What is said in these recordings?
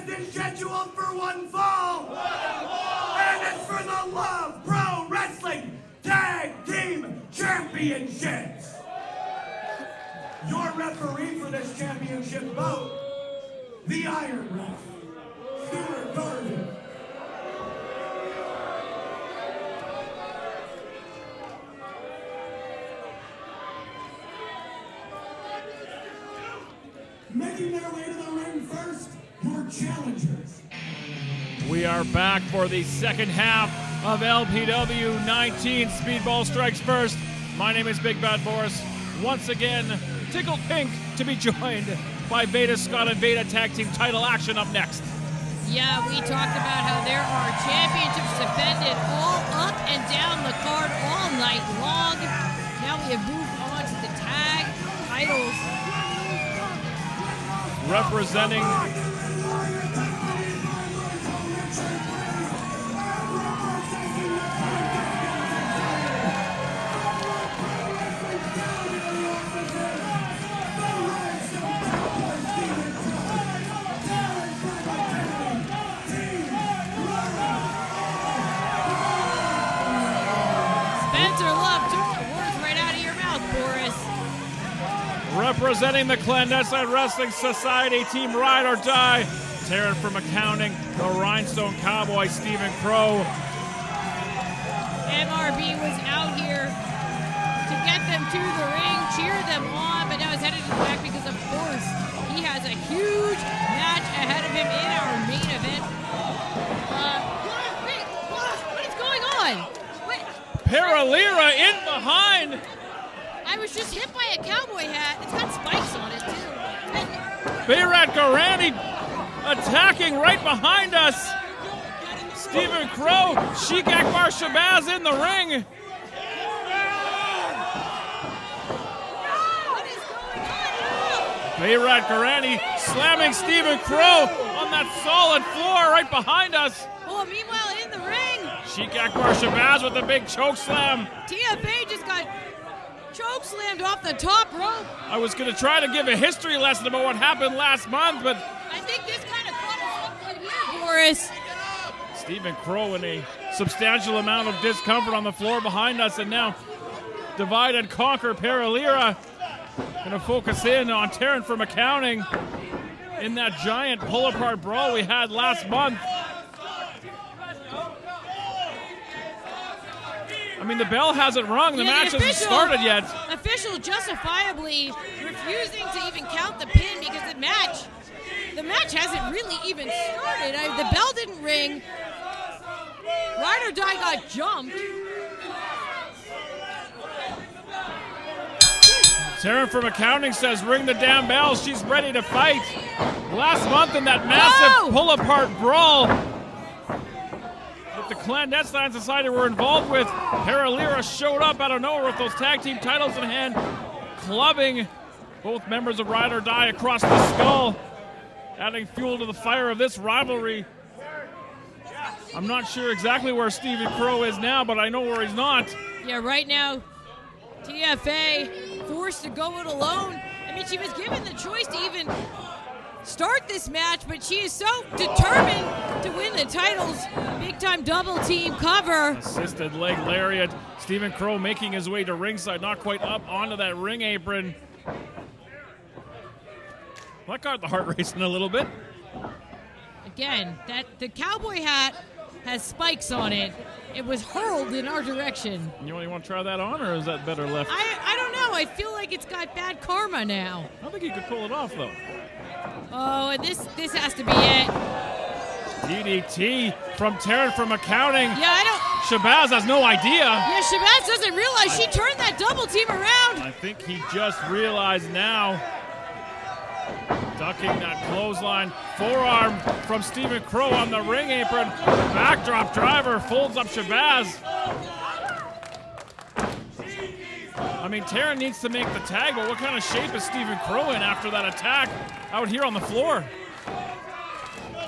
contest is scheduled for one fall. And it's for the Love Pro Wrestling Tag Team Championships. Your referee for this championship bout, the Iron Ref, Berat Gorani. Making their way to the ring first, your challengers. We are back for the second half of LPW 19. Speedball strikes first. My name is Big Bad Boris. Once again, tickled pink to be joined by Veda Scott and Veda Tag Team title action up next. Yeah, we talked about how there are championships defended all up and down the card all night long. Now we have moved on to the tag titles. Representing representing the Clandestine Wrestling Society Team Ride or Die, Taryn from accounting, the Rhinestone Cowboy, Stephen Crowe. MRB was out here to get them to the ring, cheer them on, but now he's headed to the back because, of course, he has a huge match ahead of him in our main event. Wait, what is going on? Lira in behind. I was just hit by a cowboy hat. It's got spikes on it, too. Berat Gorani attacking right behind us. Stephen Crowe, Sheik Shabaz in the ring. What is going on? Berat Gorani slamming Stephen Crowe on that solid floor right behind us. Oh, meanwhile, in the ring, Sheik Shabaz with the big choke slam. TFA just got choke slammed off the top rope. I was going to try to give a history lesson about what happened last month, but I think this kind of caught us up right here, Boris. Stephen Crowe in a substantial amount of discomfort on the floor behind us, and now divide and conquer Lira. Going to focus in on Taryn from accounting in that giant pull-apart brawl we had last month. I mean, the bell hasn't rung. The match hasn't started yet. Official justifiably refusing to even count the pin because the match hasn't really even started. The bell didn't ring. Ride or Die got jumped. Taryn from accounting says, ring the damn bell. She's ready to fight. Last month in that massive pull-apart brawl that the Clandestine Society were involved with, Lira showed up out of nowhere with those tag team titles in hand, clubbing both members of Ride or Die across the skull, adding fuel to the fire of this rivalry. I'm not sure exactly where Stephen Crowe is now, but I know where he's not. Yeah, right now, TFA forced to go it alone. I mean, she was given the choice to even start this match, but she is so determined to win the titles. Big time double team cover. Assisted leg lariat. Stephen Crowe making his way to ringside, not quite up onto that ring apron. That got the heart racing a little bit. Again, the cowboy hat has spikes on it. It was hurled in our direction. You want to try that on, or is that better left? I don't know. I feel like it's got bad karma now. I don't think he could pull it off, though. Oh, and this has to be it. DDT from Taryn from accounting. Yeah, Shabaz has no idea. Yeah, Shabaz doesn't realize she turned that double team around. I think he just realized now. Ducking that clothesline. Forearm from Stephen Crowe on the ring apron. Backdrop driver folds up Shabaz. I mean, Taryn needs to make the tag, but what kind of shape is Stephen Crowe in after that attack out here on the floor?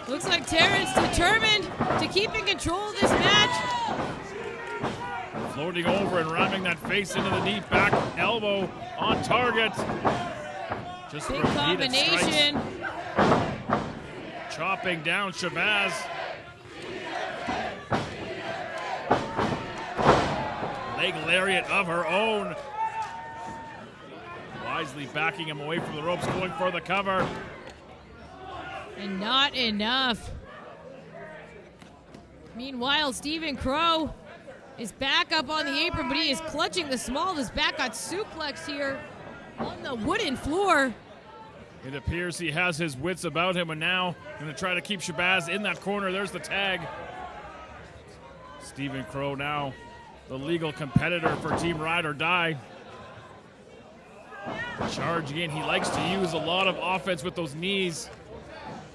Looks like Taryn's determined to keep in control of this match. Floating over and ramming that face into the knee, back elbow on target. Just big combination. chopping down Shabaz. Leg lariat of her own. Wisely backing him away from the ropes, going for the cover. And not enough. Meanwhile, Stephen Crowe is back up on the apron, but he is clutching the small of his back. Got suplexed here on the wooden floor. It appears he has his wits about him, and now going to try to keep Shabaz in that corner. There's the tag. Stephen Crowe now the legal competitor for Team Ride or Die. Charging in. He likes to use a lot of offense with those knees.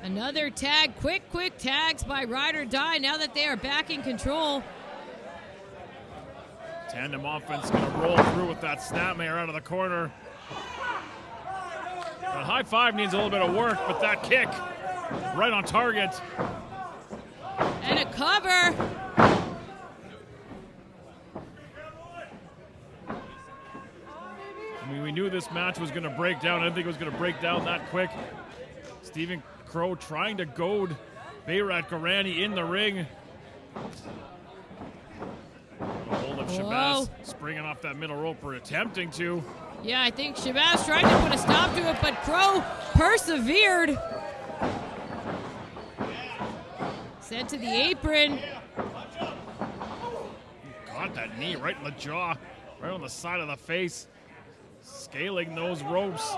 Another tag. Quick tags by Ride or Die now that they are back in control. Tandem offense going to roll through with that snapmare out of the corner. That high five needs a little bit of work, but that kick right on target. And a cover. I mean, we knew this match was going to break down. I didn't think it was going to break down that quick. Stephen Crowe trying to goad Berat Gorani in the ring. A hold of Shabaz springing off that middle rope or attempting to. Yeah, I think Shabaz tried to put a stop to it, but Crowe persevered. Sent to the apron. Got that knee right in the jaw, right on the side of the face. Scaling those ropes.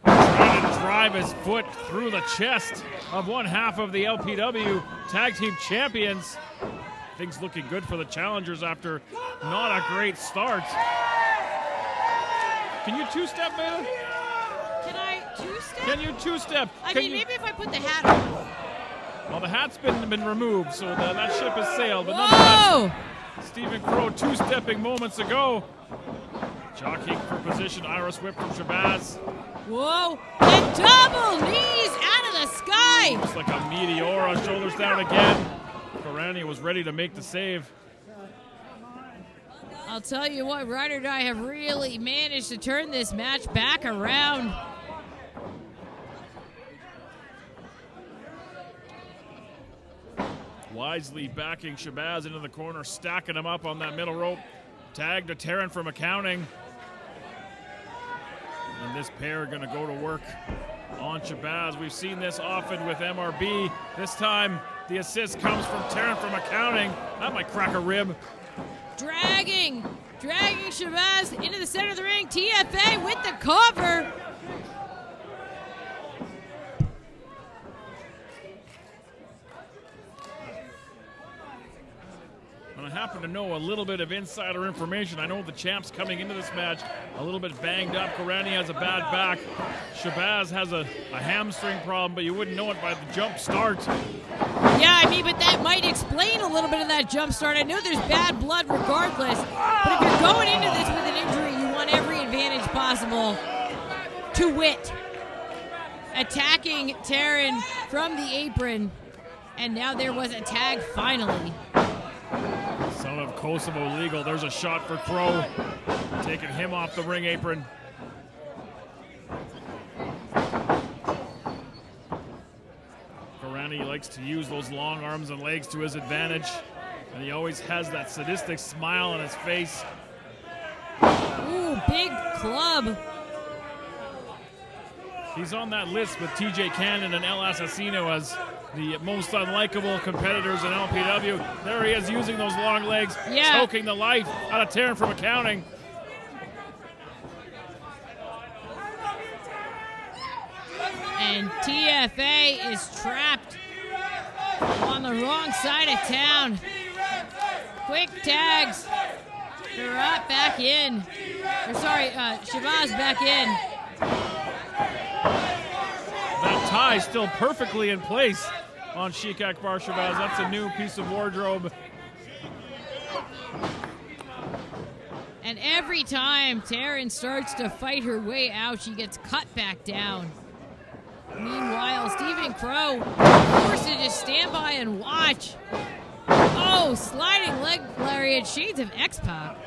Trying to drive his foot through the chest of one half of the LPW Tag Team Champions. Things looking good for the challengers after not a great start. Can you two-step, Veda? Can I two-step? Can you two-step? Maybe if I put the hat on. Well, the hat's been removed, so that ship has sailed. But Whoa! nonetheless, Stephen Crowe two-stepping moments ago. Jockeying for position, Irish whip from Shabaz. Whoa! And double knees out of the sky! Looks like a meteor, shoulders down again. Gorani was ready to make the save. I'll tell you what, Ride or Die have really managed to turn this match back around. Wisely backing Shabaz into the corner, stacking him up on that middle rope. Tag to Taryn from accounting. And this pair are going to go to work on Shabaz. We've seen this often with MRB. This time, the assist comes from Taryn from accounting. That might crack a rib. Dragging Shabaz into the center of the ring. TFA with the cover. And I happen to know a little bit of insider information. I know the champ's coming into this match a little bit banged up. Gorani has a bad back. Shabaz has a hamstring problem, but you wouldn't know it by the jump start. Yeah, but that might explain a little bit of that jump start. I know there's bad blood regardless, but if you're going into this with an injury, you want every advantage possible. To wit, attacking Taryn from the apron, and now there was a tag finally. Son of Kosovo legal. There's a shot for Crowe, taking him off the ring apron. Gorani likes to use those long arms and legs to his advantage, and he always has that sadistic smile on his face. Ooh, big club. He's on that list with TJ Cannon and El Assassino as the most unlikable competitors in LPW. There he is using those long legs, choking the life out of Taryn from accounting. And TFA is trapped on the wrong side of town. Quick tags. Berat back in. Shabaz back in. That tie still perfectly in place on Sheik Shabaz. That's a new piece of wardrobe. And every time Taryn starts to fight her way out, she gets cut back down. Meanwhile, Stephen Crowe forced to just stand by and watch. Oh, sliding leg lariat, shades of X-Pac.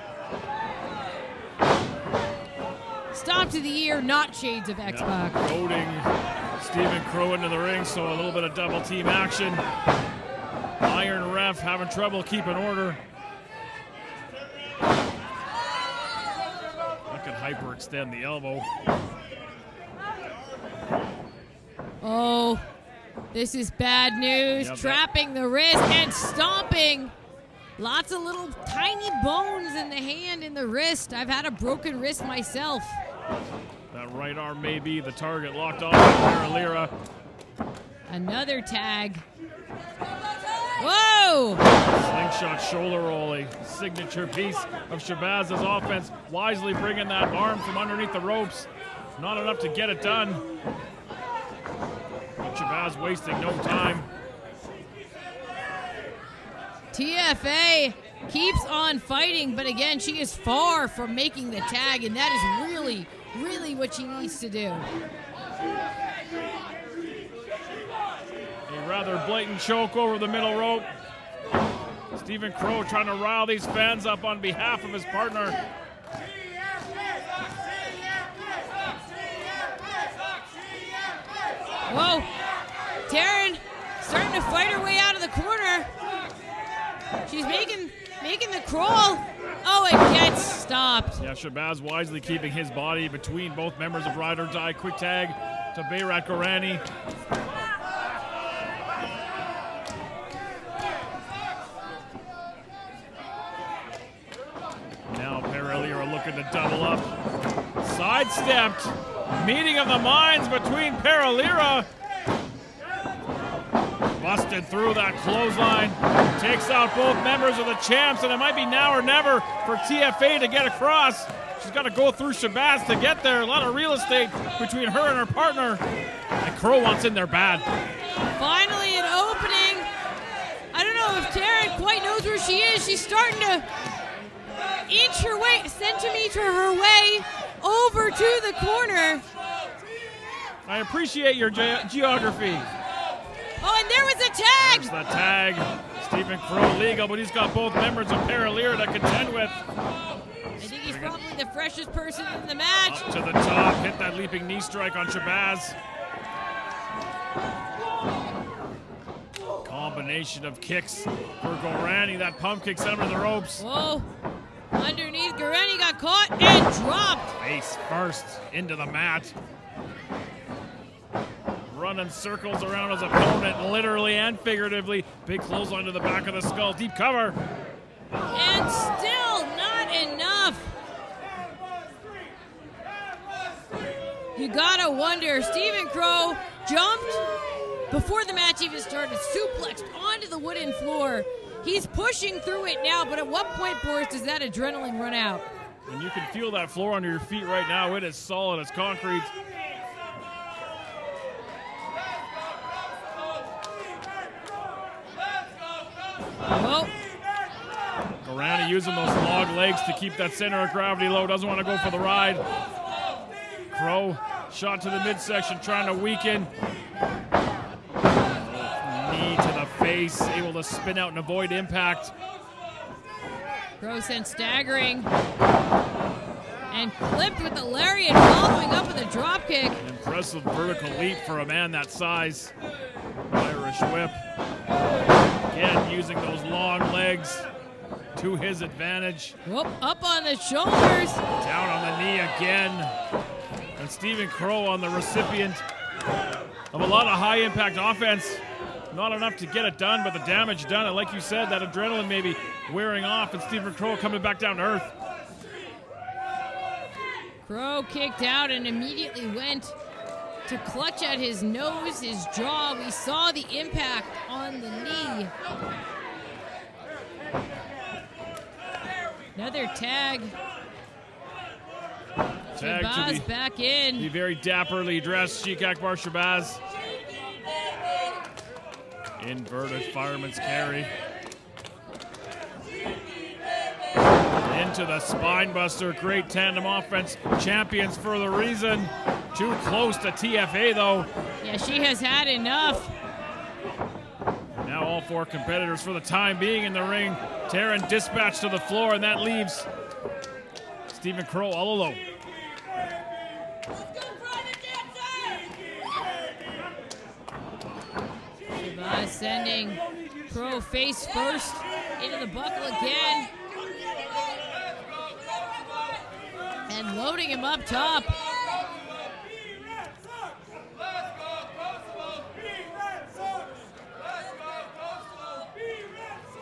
Stop to the ear, not shades of X-Pac. Goading Stephen Crowe into the ring, so a little bit of double team action. Iron ref having trouble keeping order. That could hyperextend the elbow. Oh, this is bad news. Yep, trapping the wrist and stomping. Lots of little tiny bones in the hand and the wrist. I've had a broken wrist myself. That right arm may be the target, locked off by Lira. Another tag. Whoa! Slingshot shoulder roll, a signature piece of Shabaz's offense. Wisely bringing that arm from underneath the ropes. Not enough to get it done. But Shabaz wasting no time. TFA keeps on fighting, but again, she is far from making the tag, and that is really, really what she needs to do. A rather blatant choke over the middle rope. Stephen Crowe trying to rile these fans up on behalf of his partner. Whoa, Taryn starting to fight her way out of the corner. She's making the crawl. Oh, it gets stopped. Yeah, Shabaz wisely keeping his body between both members of Ride or Die. Quick tag to Berat Gorani. Now Lira looking to double up. Sidestepped. Meeting of the minds between Lira. Busted through that clothesline. Takes out both members of the champs, and it might be now or never for TFA to get across. She's got to go through Shabaz to get there. A lot of real estate between her and her partner. And Crowe wants in there bad. Finally an opening. I don't know if Taryn quite knows where she is. She's starting to inch her way, centimeter her way over to the corner. I appreciate your geography. Oh, and there was a tag. There's the tag. Stephen Crowe legal, but he's got both members of Lira to contend with. I think he's probably the freshest person in the match. Up to the top, hit that leaping knee strike on Shabaz. Combination of kicks for Gorani. That pump kick sent him to the ropes. Whoa. Underneath, Gorani got caught and dropped. Face first into the mat. Running circles around his opponent, literally and figuratively. Big clothesline to the back of the skull. Deep cover. And still not enough. You gotta wonder. Stephen Crowe jumped before the match even started, suplexed onto the wooden floor. He's pushing through it now, but at what point, Boris, does that adrenaline run out? And you can feel that floor under your feet right now. It is solid as concrete. Oh. Gorani using those log legs to keep that center of gravity low. Doesn't want to go for the ride. Crowe shot to the midsection, trying to weaken. Knee to the face, able to spin out and avoid impact. Crowe sent staggering and clipped with the lariat, following up with a dropkick. Impressive vertical leap for a man that size. Irish whip. Again, using those long legs to his advantage. Whoop, up on the shoulders. Down on the knee again. And Stephen Crowe on the recipient of a lot of high-impact offense. Not enough to get it done, but the damage done. And like you said, that adrenaline maybe wearing off, and Stephen Crowe coming back down to earth. Crowe kicked out and immediately went to clutch at his nose, his jaw. We saw the impact on the knee. Another tag. Shabaz back in. The very dapperly dressed Sheik Shabaz. Inverted fireman's carry. Into the spine buster. Great tandem offense. Champions for the reason. Too close to TFA though. Yeah, she has had enough. Now all four competitors for the time being in the ring. Taryn dispatched to the floor, and that leaves Stephen Crowe all alone. sending Crowe face first into the buckle again. And loading him up top.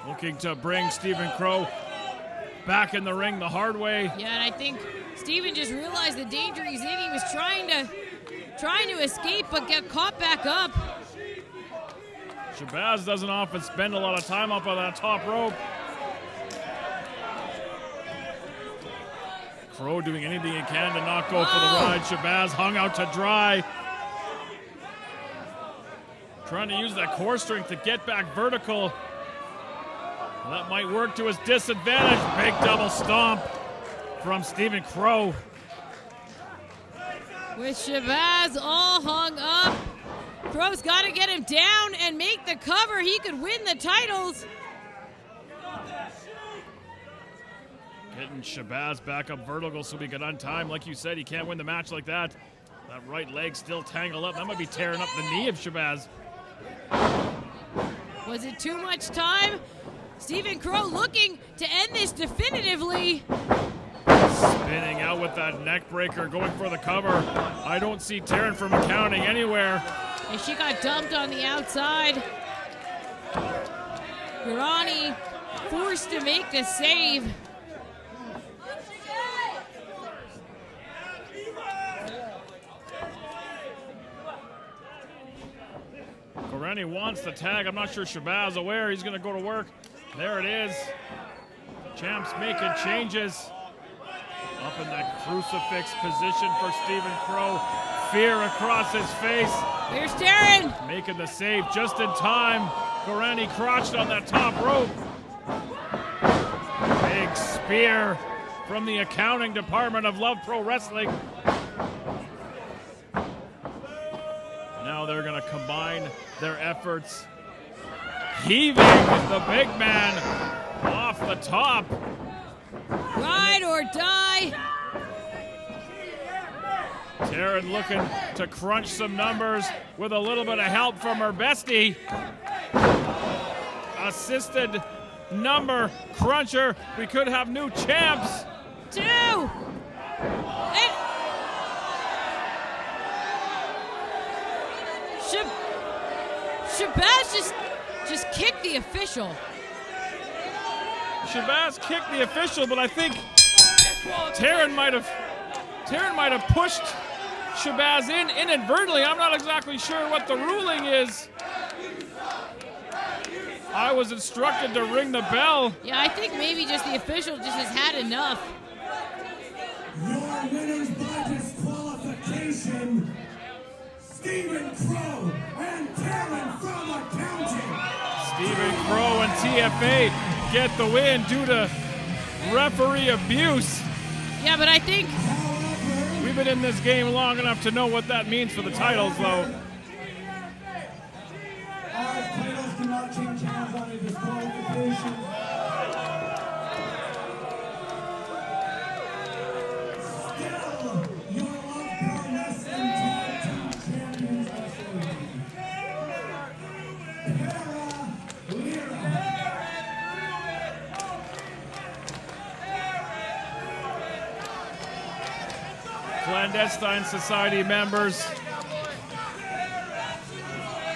Looking to bring Stephen Crowe back in the ring the hard way. Yeah, and I think Stephen just realized the danger he's in. He was trying to escape, but get caught back up. Shabaz doesn't often spend a lot of time up on that top rope. Crowe doing anything he can to not go for the ride. Shabaz hung out to dry. Trying to use that core strength to get back vertical. That might work to his disadvantage. Big double stomp from Stephen Crowe. With Shabaz all hung up, Crowe's got to get him down and make the cover. He could win the titles. Getting Shabaz back up vertical so we can untime. Like you said, he can't win the match like that. That right leg still tangled up. That might be tearing up the knee of Shabaz. Was it too much time? Stephen Crowe looking to end this definitively. Spinning out with that neck breaker, going for the cover. I don't see Taryn from accounting anywhere. And she got dumped on the outside. Gorani forced to make the save. Gorani wants the tag. I'm not sure Shabaz aware. He's going to go to work. There it is. Champ's making changes. Up in that crucifix position for Stephen Crowe. Fear across his face. Here's Taryn. Making the save just in time. Gorani crouched on that top rope. Big spear from the accounting department of Love Pro Wrestling. Now they're going to combine their efforts. Heaving the big man off the top. Ride or die. Taryn looking to crunch some numbers with a little bit of help from her bestie. Assisted number cruncher. We could have new champs. 2. And Shabaz just kicked the official. Shabaz kicked the official, but I think Taryn might have pushed Shabaz in inadvertently. I'm not exactly sure what the ruling is. I was instructed to ring the bell. Yeah, I think maybe just the official just has had enough. Your winners by disqualification, Stephen Crowe and Taryn from accounting. Stephen Crowe and TFA get the win due to referee abuse. Yeah, but I think we've been in this game long enough to know what that means for the titles, though. Our titles do not change hands on a disqualification. Still, your Love Pro Wrestling Tag Team Champions are Lira. Clandestine Society members.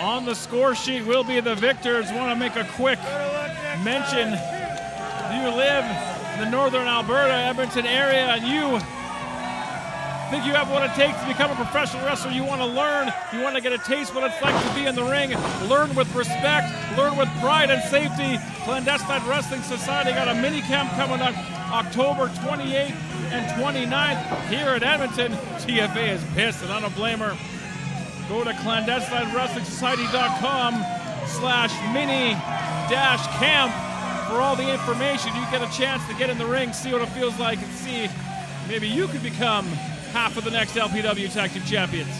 On the score sheet will be the victors. Want to make a quick mention. If you live in the northern Alberta, Edmonton area, and you think you have what it takes to become a professional wrestler, you want to learn, you want to get a taste what it's like to be in the ring, learn with respect, learn with pride and safety. Clandestine Wrestling Society got a mini camp coming up October 28th and 29th here at Edmonton. TFA is pissed, and I don't blame her. Go to clandestinewrestlingsociety.com/mini-camp for all the information. You get a chance to get in the ring, see what it feels like, and see maybe you could become half of the next LPW Tag Team Champions.